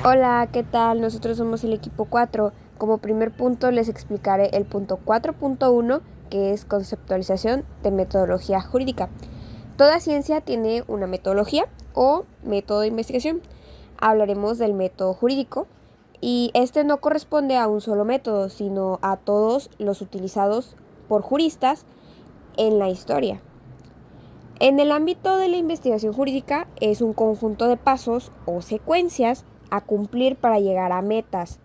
Hola, ¿qué tal? Nosotros somos el equipo 4. Como primer punto les explicaré el punto 4.1, que es conceptualización de metodología jurídica. Toda ciencia tiene una metodología o método de investigación. Hablaremos del método jurídico y este no corresponde a un solo método, sino a todos los utilizados por juristas en la historia. En el ámbito de la investigación jurídica es un conjunto de pasos o secuencias a cumplir para llegar a metas.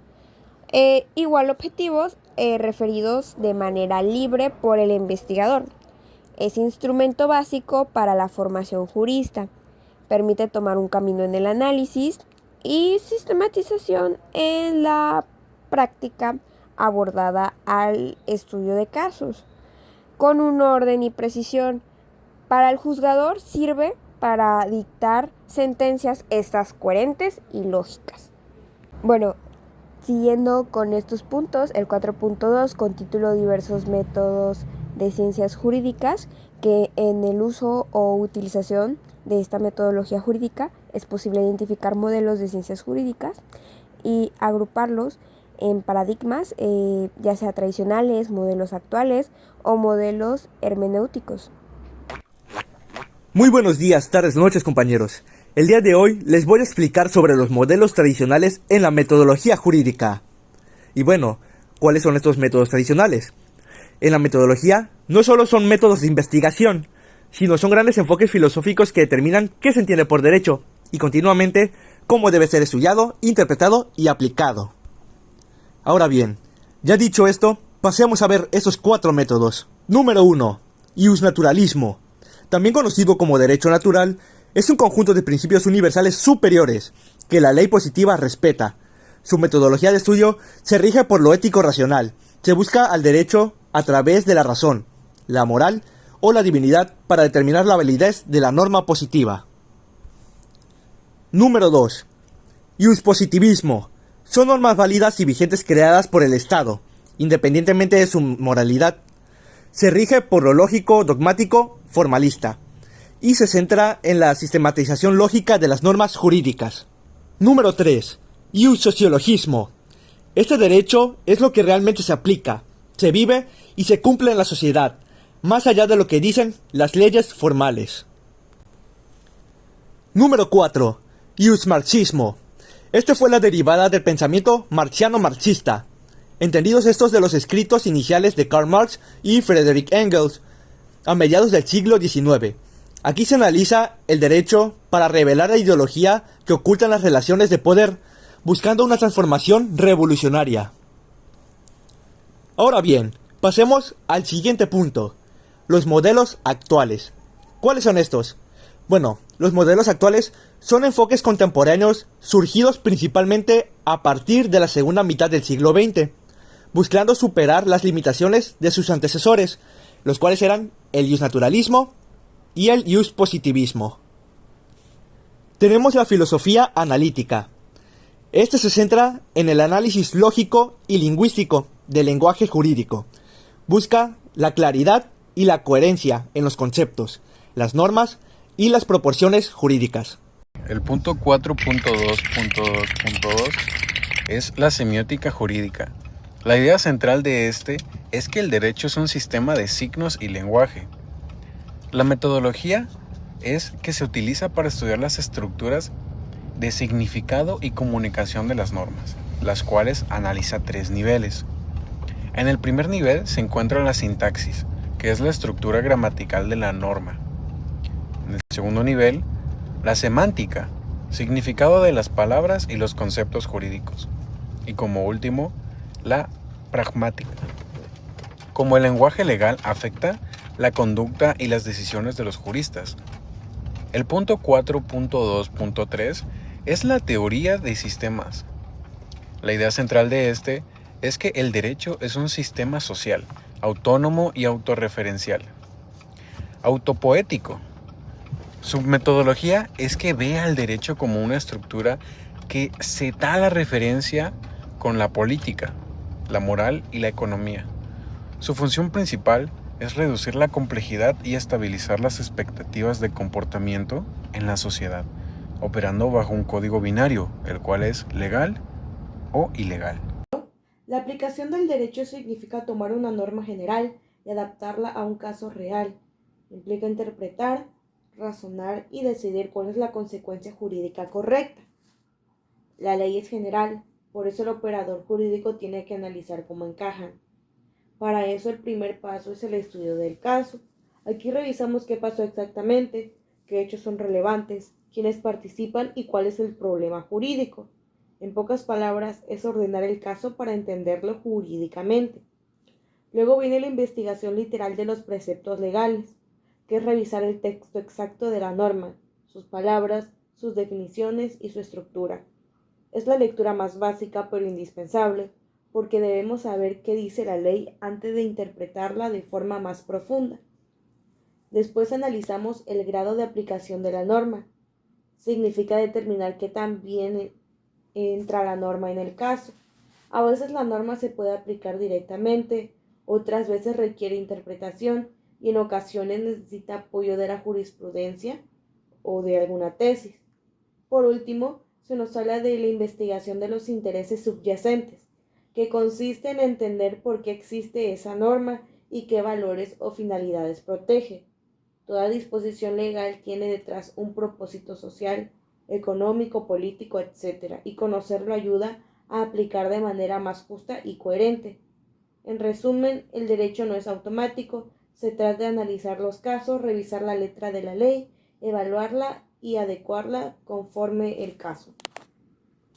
Igual objetivos referidos de manera libre por el investigador. Es instrumento básico para la formación jurista. Permite tomar un camino en el análisis y sistematización en la práctica abordada al estudio de casos, con un orden y precisión. Para el juzgador sirve para dictar sentencias estas coherentes y lógicas. Bueno, siguiendo con estos puntos, el 4.2 con título Diversos métodos de ciencias jurídicas, que en el uso o utilización de esta metodología jurídica es posible identificar modelos de ciencias jurídicas y agruparlos en paradigmas, ya sea tradicionales, modelos actuales o modelos hermenéuticos. Muy buenos días, tardes, noches, compañeros. El día de hoy les voy a explicar sobre los modelos tradicionales en la metodología jurídica. Y bueno, ¿cuáles son estos métodos tradicionales? En la metodología no solo son métodos de investigación, sino son grandes enfoques filosóficos que determinan qué se entiende por derecho y continuamente cómo debe ser estudiado, interpretado y aplicado. Ahora bien, ya dicho esto, pasemos a ver esos 4 métodos. Número 1. Iusnaturalismo. También conocido como derecho natural, es un conjunto de principios universales superiores que la ley positiva respeta. Su metodología de estudio se rige por lo ético racional. Se busca al derecho a través de la razón, la moral o la divinidad para determinar la validez de la norma positiva. Número 2. Iuspositivismo. Son normas válidas y vigentes creadas por el Estado, independientemente de su moralidad. Se rige por lo lógico, dogmático, formalista, y se centra en la sistematización lógica de las normas jurídicas. Número 3. Iussociologismo. Este derecho es lo que realmente se aplica, se vive y se cumple en la sociedad, más allá de lo que dicen las leyes formales. Número 4. Iusmarxismo. Este fue la derivada del pensamiento marxiano-marxista, entendidos estos de los escritos iniciales de Karl Marx y Friedrich Engels, a mediados del siglo XIX. Aquí se analiza el derecho para revelar la ideología que ocultan las relaciones de poder, buscando una transformación revolucionaria. Ahora bien, pasemos al siguiente punto, los modelos actuales. ¿Cuáles son estos? Bueno, los modelos actuales son enfoques contemporáneos surgidos principalmente a partir de la segunda mitad del siglo XX, buscando superar las limitaciones de sus antecesores, los cuales eran el iusnaturalismo y el iuspositivismo. Tenemos la filosofía analítica. Este se centra en el análisis lógico y lingüístico del lenguaje jurídico. Busca la claridad y la coherencia en los conceptos, las normas y las proporciones jurídicas. El punto 4.2.2.2 es la semiótica jurídica. La idea central de este es que el derecho es un sistema de signos y lenguaje. La metodología es que se utiliza para estudiar las estructuras de significado y comunicación de las normas, las cuales analiza 3 niveles. En el primer nivel se encuentra la sintaxis, que es la estructura gramatical de la norma. En el segundo nivel, la semántica, significado de las palabras y los conceptos jurídicos. Y como último, la pragmática. Como el lenguaje legal afecta la conducta y las decisiones de los juristas. El punto 4.2.3 es la teoría de sistemas. La idea central de este es que el derecho es un sistema social, autónomo y autorreferencial. Autopoético. Su metodología es que ve al derecho como una estructura que se da la referencia con la política, la moral y la economía. Su función principal es reducir la complejidad y estabilizar las expectativas de comportamiento en la sociedad. operando bajo un código binario, el cual es legal o ilegal. La aplicación del derecho significa tomar una norma general y adaptarla a un caso real. Implica interpretar, razonar y decidir cuál es la consecuencia jurídica correcta. La ley es general, por eso el operador jurídico tiene que analizar cómo encajan. Para eso el primer paso es el estudio del caso. Aquí revisamos qué pasó exactamente, qué hechos son relevantes, quiénes participan y cuál es el problema jurídico. En pocas palabras, es ordenar el caso para entenderlo jurídicamente. Luego viene la investigación literal de los preceptos legales, que es revisar el texto exacto de la norma, sus palabras, sus definiciones y su estructura. Es la lectura más básica pero indispensable, porque debemos saber qué dice la ley antes de interpretarla de forma más profunda. Después analizamos el grado de aplicación de la norma. Significa determinar qué tan bien entra la norma en el caso. A veces la norma se puede aplicar directamente, otras veces requiere interpretación y en ocasiones necesita apoyo de la jurisprudencia o de alguna tesis. Por último, se nos habla de la investigación de los intereses subyacentes, que consiste en entender por qué existe esa norma y qué valores o finalidades protege. Toda disposición legal tiene detrás un propósito social, económico, político, etc., y conocerlo ayuda a aplicar de manera más justa y coherente. En resumen, el derecho no es automático, se trata de analizar los casos, revisar la letra de la ley, evaluarla y adecuarla conforme el caso.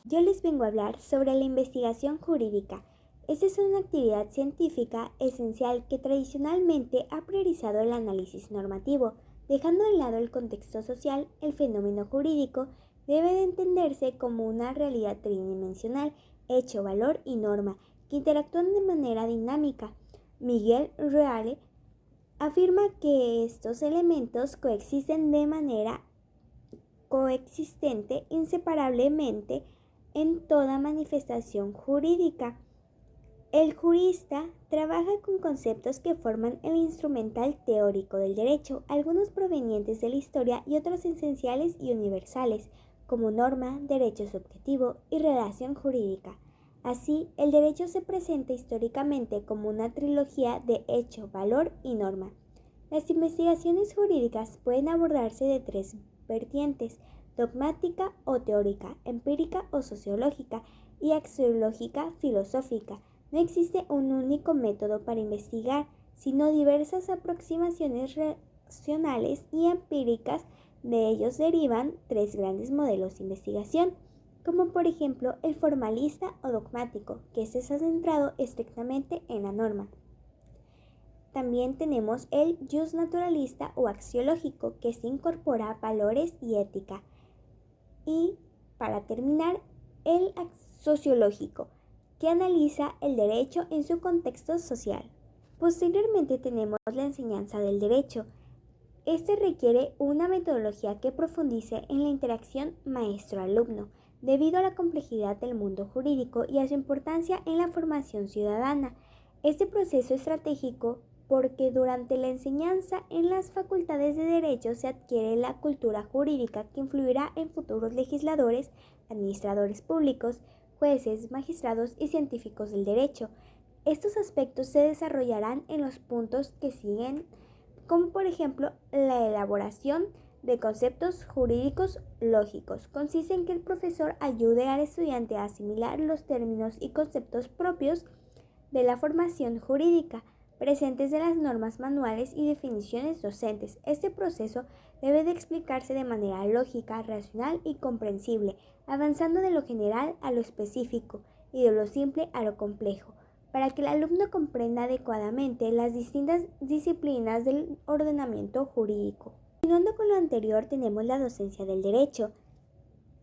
Yo les vengo a hablar sobre la investigación jurídica. Esta es una actividad científica esencial que tradicionalmente ha priorizado el análisis normativo. Dejando de lado el contexto social, el fenómeno jurídico debe de entenderse como una realidad tridimensional, hecho, valor y norma, que interactúan de manera dinámica. Miguel Reale afirma que estos elementos coexisten de manera coexistente inseparablemente en toda manifestación jurídica. El jurista trabaja con conceptos que forman el instrumental teórico del derecho, algunos provenientes de la historia y otros esenciales y universales, como norma, derecho subjetivo y relación jurídica. Así, el derecho se presenta históricamente como una trilogía de hecho, valor y norma. Las investigaciones jurídicas pueden abordarse de tres vertientes: dogmática o teórica, empírica o sociológica y axiológica filosófica. No existe un único método para investigar, sino diversas aproximaciones racionales y empíricas. De ellos derivan tres grandes modelos de investigación, como por ejemplo el formalista o dogmático, que se está centrado estrictamente en la norma. También tenemos el justnaturalista o axiológico, que se incorpora valores y ética. Y, para terminar, el sociológico, que analiza el derecho en su contexto social. Posteriormente tenemos la enseñanza del derecho. Este requiere una metodología que profundice en la interacción maestro-alumno, debido a la complejidad del mundo jurídico y a su importancia en la formación ciudadana. Este proceso es estratégico porque durante la enseñanza en las facultades de Derecho se adquiere la cultura jurídica que influirá en futuros legisladores, administradores públicos, jueces, magistrados y científicos del derecho. Estos aspectos se desarrollarán en los puntos que siguen, como por ejemplo la elaboración de conceptos jurídicos lógicos. Consiste en que el profesor ayude al estudiante a asimilar los términos y conceptos propios de la formación jurídica, presentes de las normas manuales y definiciones docentes. Este proceso debe de explicarse de manera lógica, racional y comprensible, avanzando de lo general a lo específico y de lo simple a lo complejo, para que el alumno comprenda adecuadamente las distintas disciplinas del ordenamiento jurídico. Continuando con lo anterior, tenemos la docencia del derecho.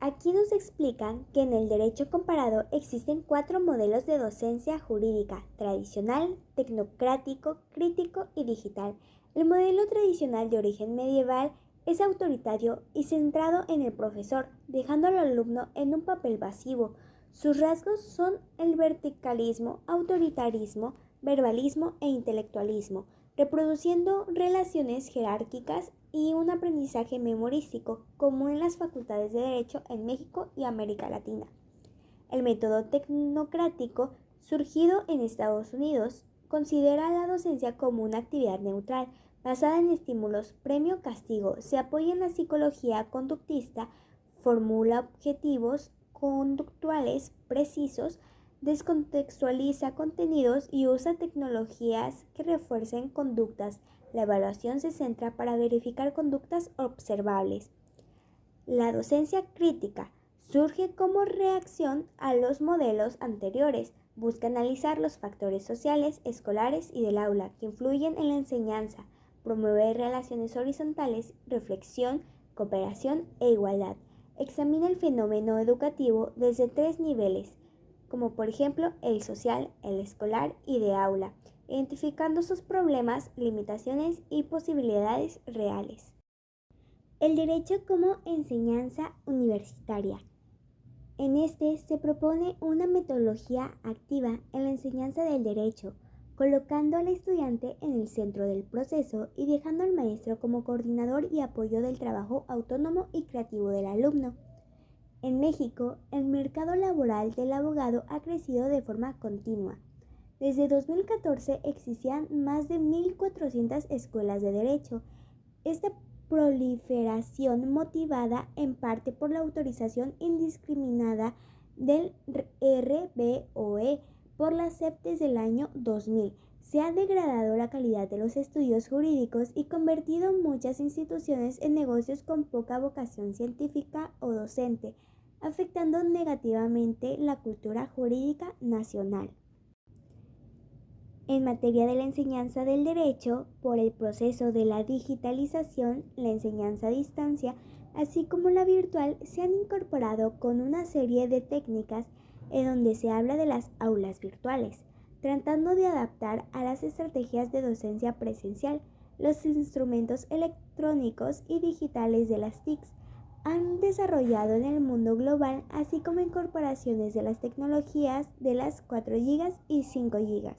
Aquí nos explican que en el derecho comparado existen 4 modelos de docencia jurídica: tradicional, tecnocrático, crítico y digital. El modelo tradicional de origen medieval es autoritario y centrado en el profesor, dejando al alumno en un papel pasivo. Sus rasgos son el verticalismo, autoritarismo, verbalismo e intelectualismo. reproduciendo relaciones jerárquicas y un aprendizaje memorístico común en las facultades de Derecho en México y América Latina. El método tecnocrático, surgido en Estados Unidos, considera la docencia como una actividad neutral, basada en estímulos premio-castigo, se apoya en la psicología conductista, formula objetivos conductuales precisos, descontextualiza contenidos y usa tecnologías que refuercen conductas. La evaluación se centra para verificar conductas observables. La docencia crítica surge como reacción a los modelos anteriores. Busca analizar los factores sociales, escolares y del aula que influyen en la enseñanza, promueve relaciones horizontales, reflexión, cooperación e igualdad. Examina el fenómeno educativo desde 3 niveles, como por ejemplo el social, el escolar y de aula, identificando sus problemas, limitaciones y posibilidades reales. El derecho como enseñanza universitaria. En este se propone una metodología activa en la enseñanza del derecho, colocando al estudiante en el centro del proceso y dejando al maestro como coordinador y apoyo del trabajo autónomo y creativo del alumno. En México, el mercado laboral del abogado ha crecido de forma continua. Desde 2014 existían más de 1.400 escuelas de derecho. Esta proliferación motivada en parte por la autorización indiscriminada del RBOE por la SEP desde el año 2000. Se ha degradado la calidad de los estudios jurídicos y convertido muchas instituciones en negocios con poca vocación científica o docente, afectando negativamente la cultura jurídica nacional. En materia de la enseñanza del derecho, por el proceso de la digitalización, la enseñanza a distancia, así como la virtual, se han incorporado con una serie de técnicas en donde se habla de las aulas virtuales, tratando de adaptar a las estrategias de docencia presencial. Los instrumentos electrónicos y digitales de las TICs han desarrollado en el mundo global, así como incorporaciones de las tecnologías de las 4 GB y 5 GB.